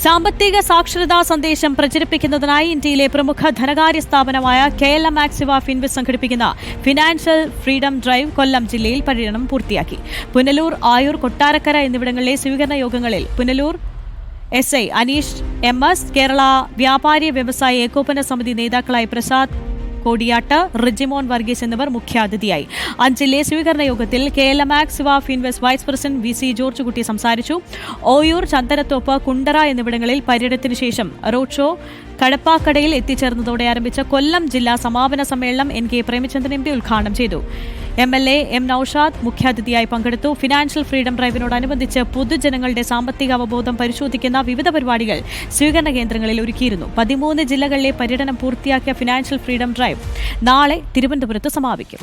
സാമ്പത്തിക സാക്ഷരതാ സന്ദേശം പ്രചരിപ്പിക്കുന്നതിനായി ഇന്ത്യയിലെ പ്രമുഖ ധനകാര്യ സ്ഥാപനമായ KLM Axiva Finvest സംഘടിപ്പിക്കുന്ന ഫിനാൻഷ്യൽ ഫ്രീഡം ഡ്രൈവ് കൊല്ലം ജില്ലയിൽ പര്യടനം പൂർത്തിയാക്കി. പുനലൂർ, ആയൂർ, കൊട്ടാരക്കര എന്നിവിടങ്ങളിലെ സ്വീകരണ യോഗങ്ങളിൽ പുനലൂർ SI അനീഷ് MS, കേരള വ്യാപാരി വ്യവസായ ഏകോപന സമിതി നേതാക്കളായ പ്രസാദ് കോടിയാട്ട്, റിജിമോൻ വർഗീസ് എന്നിവർ മുഖ്യാതിഥിയായി. അഞ്ചിലെ സ്വീകരണ യോഗത്തിൽ KLM Axiva Finvest vice president VC George Kutty സംസാരിച്ചു. ഓയൂർ, ചന്ദനത്തോപ്പ്, കുണ്ടറ എന്നിവിടങ്ങളിൽ പര്യടനത്തിന് ശേഷം റോഡ് ഷോ കടപ്പാക്കടയിൽ എത്തിച്ചേർന്നതോടെ ആരംഭിച്ച കൊല്ലം ജില്ലാ സമാപന സമ്മേളനം NK പ്രേമചന്ദ്രൻ MP ഉദ്ഘാടനം ചെയ്തു. MLA M നൌഷാദ് മുഖ്യാതിഥിയായി പങ്കെടുത്തു. ഫിനാൻഷ്യൽ ഫ്രീഡം ഡ്രൈവിനോടനുബന്ധിച്ച് പൊതുജനങ്ങളുടെ സാമ്പത്തിക അവബോധം പരിശോധിക്കുന്ന വിവിധ പരിപാടികൾ സ്വീകരണ കേന്ദ്രങ്ങളിൽ ഒരുക്കിയിരുന്നു. 13 ജില്ലകളിലെ പര്യടനം പൂർത്തിയാക്കിയ ഫിനാൻഷ്യൽ ഫ്രീഡം ഡ്രൈവ് നാളെ തിരുവനന്തപുരത്ത് സമാപിക്കും.